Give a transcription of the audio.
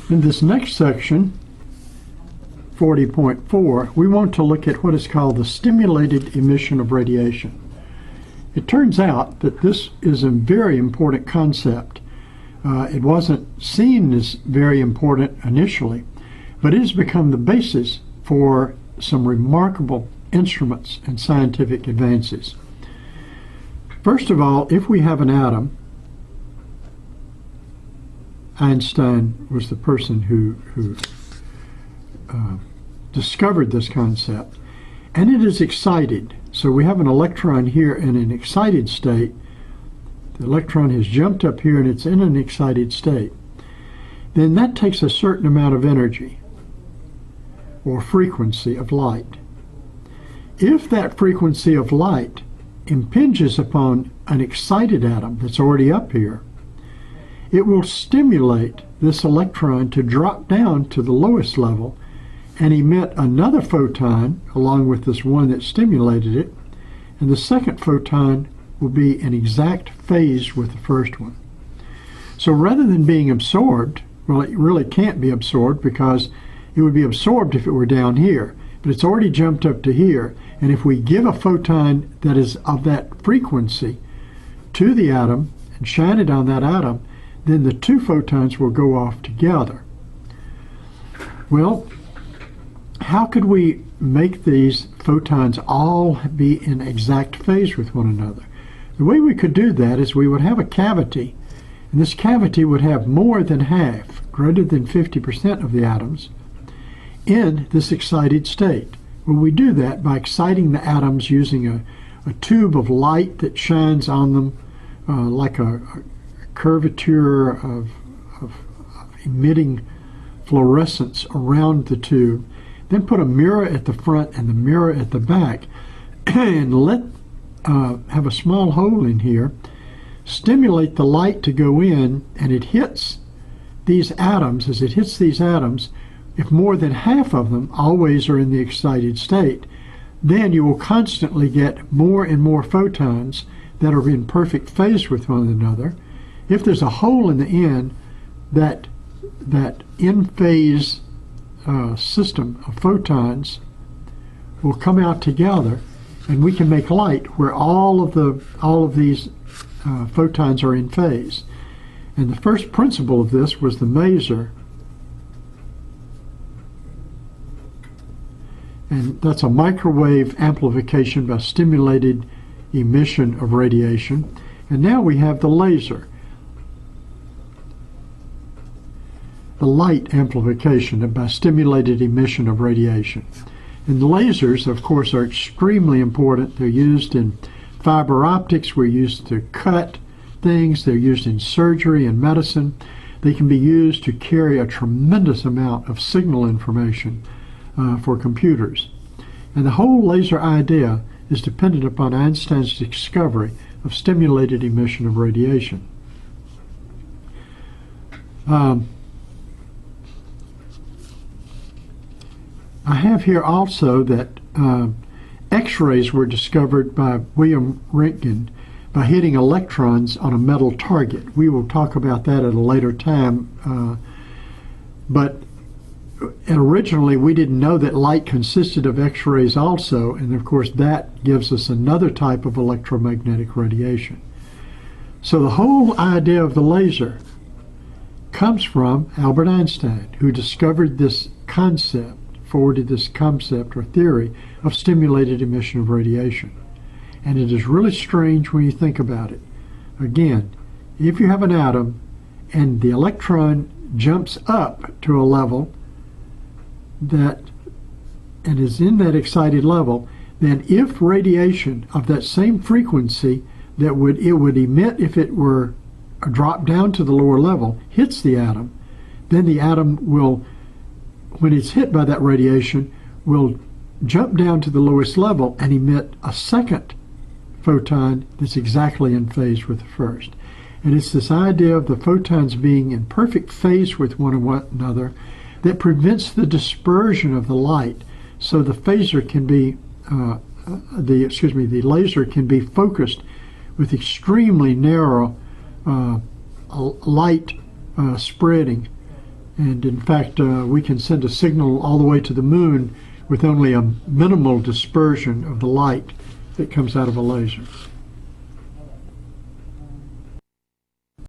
In this next section, 40.4, we want to look at what is called the stimulated emission of radiation. It turns out that this is a very important concept. It wasn't seen as very important initially, but it has become the basis for some remarkable instruments and scientific advances. First of all, if we have an atom, Einstein was the person who discovered this concept, and it is excited. So we have an electron here in an excited state. The electron has jumped up here and it's in an excited state. Then that takes a certain amount of energy or frequency of light. If that frequency of light impinges upon an excited atom that's already up here, it will stimulate this electron to drop down to the lowest level and emit another photon along with this one that stimulated it, and the second photon will be in exact phase with the first one. So rather than being absorbed, well, it really can't be absorbed because it would be absorbed if it were down here, but it's already jumped up to here, and if we give a photon that is of that frequency to the atom and shine it on that atom, then the two photons will go off together. Well, how could we make these photons all be in exact phase with one another? The way we could do that is we would have a cavity, and this cavity would have more than half, greater than 50% of the atoms, in this excited state. Well, we do that by exciting the atoms using a tube of light that shines on them like a curvature of emitting fluorescence around the tube. Then put a mirror at the front and the mirror at the back, and have a small hole in here, stimulate the light to go in, and it hits these atoms. As it hits these atoms, if more than half of them always are in the excited state, then you will constantly get more and more photons that are in perfect phase with one another. If there's a hole in the end, that in-phase system of photons will come out together, and we can make light where all of these photons are in phase. And the first principle of this was the maser, and that's a microwave amplification by stimulated emission of radiation. And now we have the laser, the light amplification by stimulated emission of radiation. And lasers, of course, are extremely important. They're used in fiber optics. We're used to cut things. They're used in surgery and medicine. They can be used to carry a tremendous amount of signal information for computers. And the whole laser idea is dependent upon Einstein's discovery of stimulated emission of radiation. I have here also that X-rays were discovered by William Röntgen by hitting electrons on a metal target. We will talk about that at a later time, but originally we didn't know that light consisted of X-rays also, and of course that gives us another type of electromagnetic radiation. So the whole idea of the laser comes from Albert Einstein, who discovered this concept, forwarded this concept or theory of stimulated emission of radiation. And it is really strange when you think about it. Again, if you have an atom and the electron jumps up to a level that and is in that excited level, then if radiation of that same frequency that it would emit if it were dropped down to the lower level hits the atom, then the atom will, when it's hit by that radiation, will jump down to the lowest level and emit a second photon that's exactly in phase with the first. And it's this idea of the photons being in perfect phase with one another that prevents the dispersion of the light, so the phaser can be the laser can be focused with extremely narrow light spreading And in fact, we can send a signal all the way to the moon with only a minimal dispersion of the light that comes out of a laser.